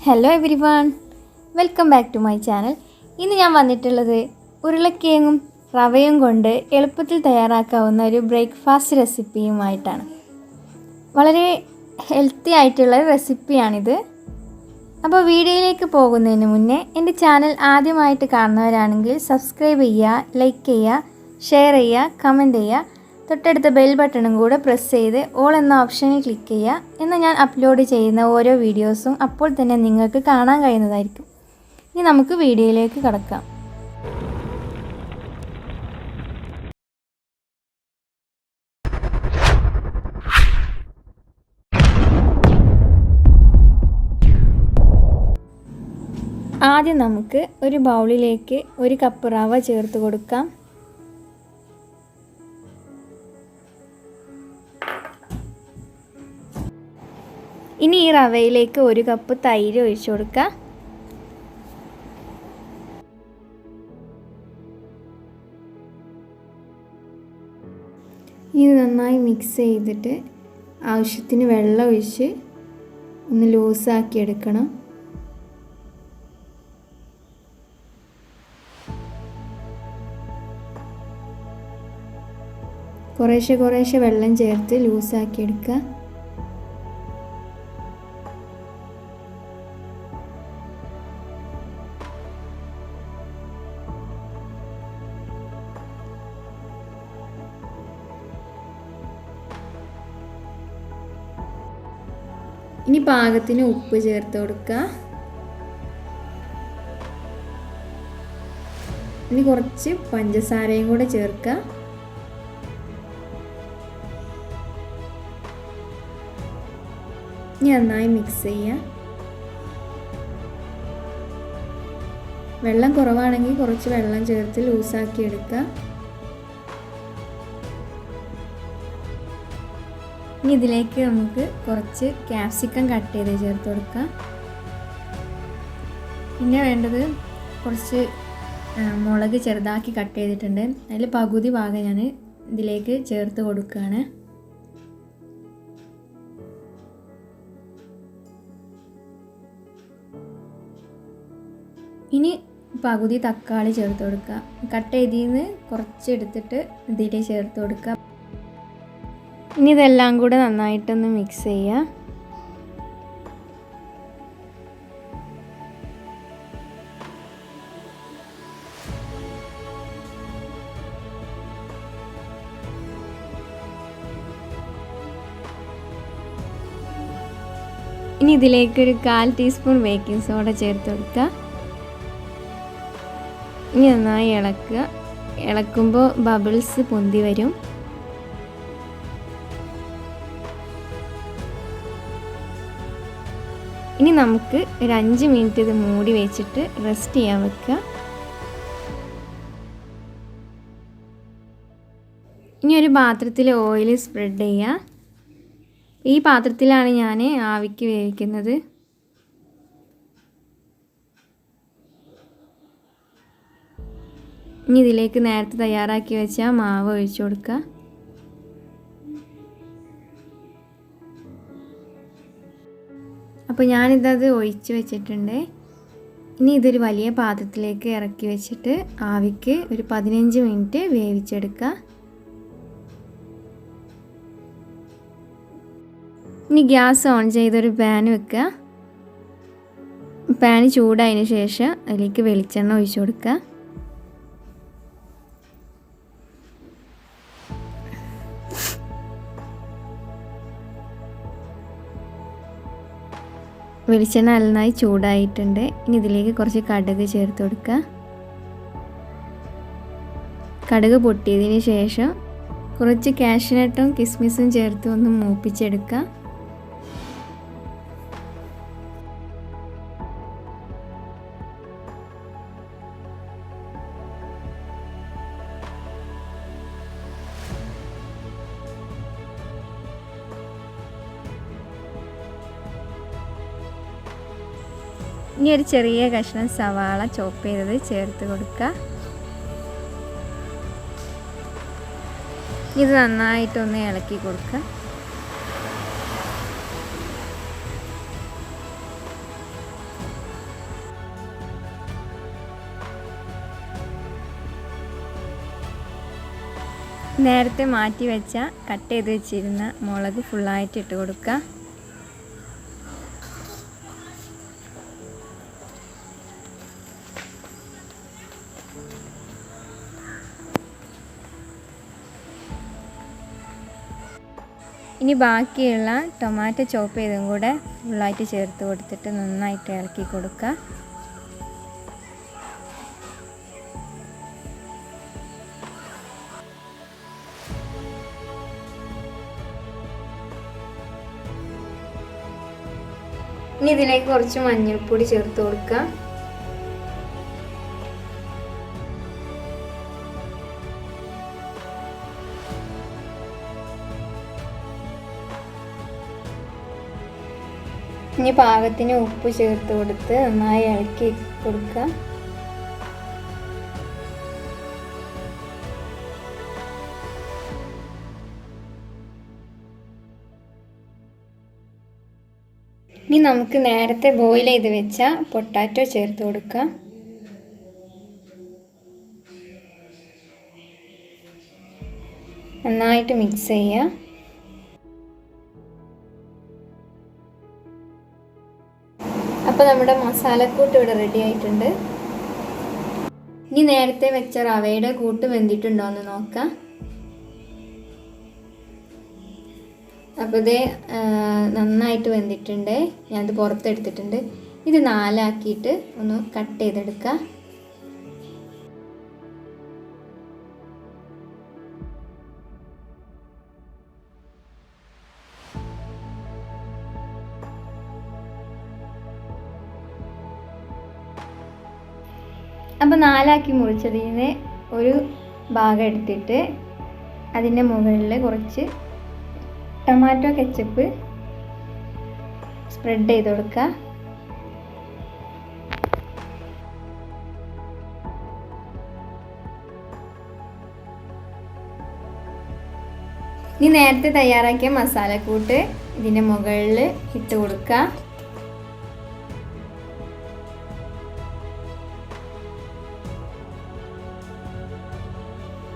Hello everyone, welcome back to my channel. ഇന്ന് ഞാൻ വന്നിട്ടുള്ളത് ഉരുളക്കിഴങ്ങും റവയും കൊണ്ട് എളുപ്പത്തിൽ തയ്യാറാക്കാവുന്ന ഒരു ബ്രേക്ക്ഫാസ്റ്റ് റെസിപ്പിയുമായിട്ടാണ്. വളരെ ഹെൽത്തി ആയിട്ടുള്ള റെസിപ്പിയാണിത്. അപ്പോൾ വീഡിയോയിലേക്ക് പോകുന്നതിന് മുന്നേ എൻ്റെ ചാനൽ ആദ്യമായിട്ട് കാണുന്നവരാണെങ്കിൽ സബ്സ്ക്രൈബ് ചെയ്യുക, ലൈക്ക് ചെയ്യുക, ഷെയർ ചെയ്യുക, കമൻറ്റ് ചെയ്യുക. തൊട്ടടുത്ത ബെൽ ബട്ടണും കൂടെ പ്രസ് ചെയ്ത് ഓൾ എന്ന ഓപ്ഷനിൽ ക്ലിക്ക് ചെയ്യുക. എന്നാൽ ഞാൻ അപ്ലോഡ് ചെയ്യുന്ന ഓരോ വീഡിയോസും അപ്പോൾ തന്നെ നിങ്ങൾക്ക് കാണാൻ കഴിയുന്നതായിരിക്കും. ഇനി നമുക്ക് വീഡിയോയിലേക്ക് കടക്കാം. ആദ്യം നമുക്ക് ഒരു ബൗളിലേക്ക് 1 കപ്പ് റവ ചേർത്ത് കൊടുക്കാം. ഇനി ഈ റവയിലേക്ക് 1 കപ്പ് തൈര് ഒഴിച്ചു കൊടുക്കുക. ഇത് നന്നായി മിക്സ് ചെയ്തിട്ട് ആവശ്യത്തിന് വെള്ളം ഒഴിച്ച് ഒന്ന് ലൂസാക്കി എടുക്കണം. കുറേശ്ശെ വെള്ളം ചേർത്ത് ലൂസാക്കി എടുക്കുക. ഇനി പാകത്തിന് ഉപ്പ് ചേർത്ത് കൊടുക്കുക. ഇനി കുറച്ച് പഞ്ചസാരയും കൂടെ ചേർക്കുക. ഇനി നന്നായി മിക്സ് ചെയ്യുക. വെള്ളം കുറവാണെങ്കിൽ കുറച്ച് വെള്ളം ചേർത്ത് ലൂസാക്കി എടുക്കുക. ഇനി ഇതിലേക്ക് നമുക്ക് കുറച്ച് ക്യാപ്സിക്കം കട്ട് ചെയ്ത് ചേർത്ത് കൊടുക്കാം. പിന്നെ വേണ്ടത് കുറച്ച് മുളക് ചെറുതാക്കി കട്ട് ചെയ്തിട്ടുണ്ട്. അതിൽ പകുതി ഭാഗം ഞാൻ ഇതിലേക്ക് ചേർത്ത് കൊടുക്കുകയാണ്. ഇനി പകുതി തക്കാളി ചേർത്ത് കൊടുക്കുക. കട്ട് ചെയ്തിന്ന് കുറച്ച് എടുത്തിട്ട് ഇതിലേക്ക് ചേർത്ത് കൊടുക്കുക. ഇനി ഇതെല്ലാം കൂടെ നന്നായിട്ടൊന്ന് മിക്സ് ചെയ്യുക. ഇനി ഇതിലേക്ക് ഒരു 1/4 ടീസ്പൂൺ ബേക്കിംഗ് സോഡ ചേർത്ത് കൊടുക്കുക. ഇനി നന്നായി ഇളക്കുക. ഇളക്കുമ്പോൾ ബബിൾസ് പൊന്തി വരും. ഇനി നമുക്ക് ഒരു 5 മിനിറ്റ് ഇത് മൂടി വെച്ചിട്ട് റെസ്റ്റ് ചെയ്യാൻ വെക്കുക. ഇനി ഒരു പാത്രത്തിൽ ഓയിൽ സ്പ്രെഡ് ചെയ്യുക. ഈ പാത്രത്തിലാണ് ഞാൻ ആവിക്ക് വേവിക്കുന്നത്. ഇനി ഇതിലേക്ക് നേരത്തെ തയ്യാറാക്കി വെച്ച മാവ് ഒഴിച്ചു കൊടുക്കുക. അപ്പോൾ ഞാനിതത് ഒഴിച്ച് വെച്ചിട്ടുണ്ട്. ഇനി ഇതൊരു വലിയ പാത്രത്തിലേക്ക് ഇറക്കി വെച്ചിട്ട് ആവിക്ക് ഒരു 15 മിനിറ്റ് വേവിച്ചെടുക്കുക. ഇനി ഗ്യാസ് ഓൺ ചെയ്തൊരു പാൻ വെക്കുക. പാൻ ചൂടായതിന് ശേഷം അതിലേക്ക് വെളിച്ചെണ്ണ ഒഴിച്ചു കൊടുക്കുക. വെളിച്ചെണ്ണ നന്നായി ചൂടായിട്ടുണ്ട്. ഇനി ഇതിലേക്ക് കുറച്ച് കടുക് ചേർത്ത് കൊടുക്കുക. കടുക് പൊട്ടിയതിന് ശേഷം കുറച്ച് കാഷ്യൂനട്ടും കിസ്മിസും ചേർത്ത് ഒന്ന് മൂപ്പിച്ചെടുക്കുക. ഇനി ഒരു ചെറിയ കഷ്ണം സവാള ചോപ്പ് ചെയ്തത് ചേർത്ത് കൊടുക്കുക. ഇത് നന്നായിട്ടൊന്ന് ഇളക്കി കൊടുക്കുക. നേരത്തെ മാറ്റി വെച്ച കട്ട് ചെയ്ത് വെച്ചിരുന്ന മുളക് ഫുള്ളായിട്ട് ഇട്ട് കൊടുക്കുക. ഇനി ബാക്കിയുള്ള ടൊമാറ്റോ ചോപ്പ് ചെയ്തും കൂടെ ഫുള്ളായിട്ട് ചേർത്ത് കൊടുത്തിട്ട് നന്നായിട്ട് ഇളക്കി കൊടുക്കുക. ഇനി ഇതിലേക്ക് കുറച്ച് മഞ്ഞൾപ്പൊടി ചേർത്ത് കൊടുക്കുക. ഇനി പാകത്തിന് ഉപ്പ് ചേർത്ത് കൊടുത്ത് നന്നായി ഇളക്കി കൊടുക്കുക. ഇനി നമുക്ക് നേരത്തെ ബോയിൽ ചെയ്ത് വെച്ച പൊട്ടാറ്റോ ചേർത്ത് കൊടുക്കുക. നന്നായിട്ട് മിക്സ് ചെയ്യുക. അപ്പോൾ നമ്മുടെ മസാലക്കൂട്ട് ഇവിടെ റെഡി ആയിട്ടുണ്ട്. ഇനി നേരത്തെ വെച്ച റവയുടെ കൂട്ട് വെന്തിട്ടുണ്ടോ എന്ന് നോക്കാം. അപ്പോൾ ഇത് നന്നായിട്ട് വെന്തിട്ടുണ്ട്. ഞാനത് പുറത്തെടുത്തിട്ടുണ്ട്. ഇത് 4 ആക്കിയിട്ട് ഒന്ന് കട്ട് ചെയ്തെടുക്കുക. അപ്പോൾ 4 ആക്കി മുറിച്ചതിൽ നിന്ന് ഒരു ഭാഗം എടുത്തിട്ട് അതിൻ്റെ മുകളിൽ കുറച്ച് ടൊമാറ്റോ കെച്ചപ്പ് സ്പ്രെഡ് ചെയ്ത് കൊടുക്കുക. ഇനി നേരത്തെ തയ്യാറാക്കിയ മസാലക്കൂട്ട് ഇതിൻ്റെ മുകളിൽ ഇട്ട് കൊടുക്കുക.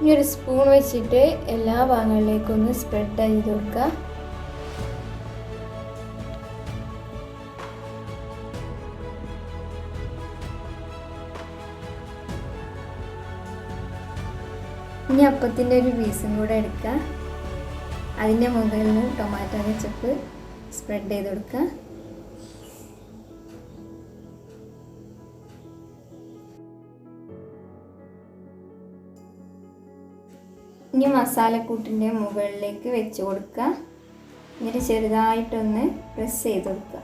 ഇനി ഒരു സ്പൂൺ വെച്ചിട്ട് എല്ലാ ഭാഗങ്ങളിലേക്കും ഒന്ന് സ്പ്രെഡ് ചെയ്ത് കൊടുക്കുക. ഇനി അപ്പത്തിൻ്റെ ഒരു പീസും കൂടെ എടുക്കുക. അതിൻ്റെ മുകളിൽ ടൊമാറ്റോ കെച്ചപ്പ് സ്പ്രെഡ് ചെയ്ത് കൊടുക്കുക. ഇനി മസാലക്കൂട്ടിൻ്റെ മുകളിലേക്ക് വെച്ച് കൊടുക്കുക. എന്നിട്ട് ചെറുതായിട്ടൊന്ന് പ്രസ് ചെയ്ത് കൊടുക്കുക.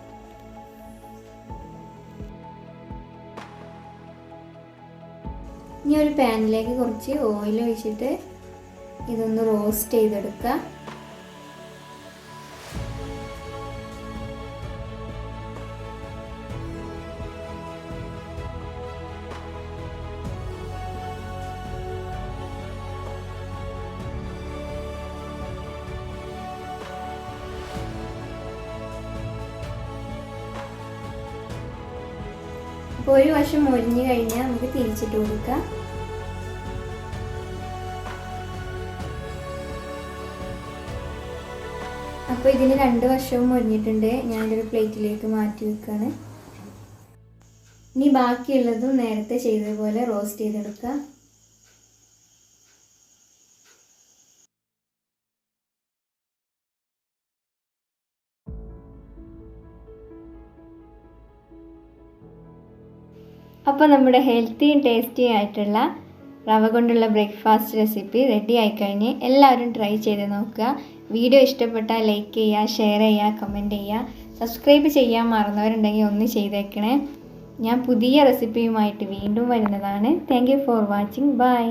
ഇനി ഒരു പാനിലേക്ക് കുറച്ച് ഓയിൽ ഒഴിച്ചിട്ട് ഇതൊന്ന് റോസ്റ്റ് ചെയ്തെടുക്കുക. അപ്പോൾ ഒരു വശം മൊരിഞ്ഞ് കഴിഞ്ഞാൽ നമുക്ക് തിരിച്ചിട്ട് കൊടുക്കാം. അപ്പോൾ ഇതിന് 2 വശവും മൊരിഞ്ഞിട്ടുണ്ട്. ഞാനൊരു പ്ലേറ്റിലേക്ക് മാറ്റി വെക്കുകയാണ്. ഇനി ബാക്കിയുള്ളതും നേരത്തെ ചെയ്തതുപോലെ റോസ്റ്റ് ചെയ്തെടുക്കുക. അപ്പോൾ നമ്മുടെ ഹെൽത്തിയും ടേസ്റ്റിയും ആയിട്ടുള്ള റവ കൊണ്ടുള്ള ബ്രേക്ക്ഫാസ്റ്റ് റെസിപ്പി റെഡി ആയിക്കഴിഞ്ഞ് എല്ലാവരും ട്രൈ ചെയ്ത് നോക്കുക. വീഡിയോ ഇഷ്ടപ്പെട്ടാൽ ലൈക്ക് ചെയ്യുക, ഷെയർ ചെയ്യുക, കമൻറ്റ് ചെയ്യുക. സബ്സ്ക്രൈബ് ചെയ്യാൻ മറന്നവരുണ്ടെങ്കിൽ ഒന്ന് ചെയ്തേക്കണേ. ഞാൻ പുതിയ റെസിപ്പിയുമായിട്ട് വീണ്ടും വരുന്നതാണ്. Thank you for watching. By.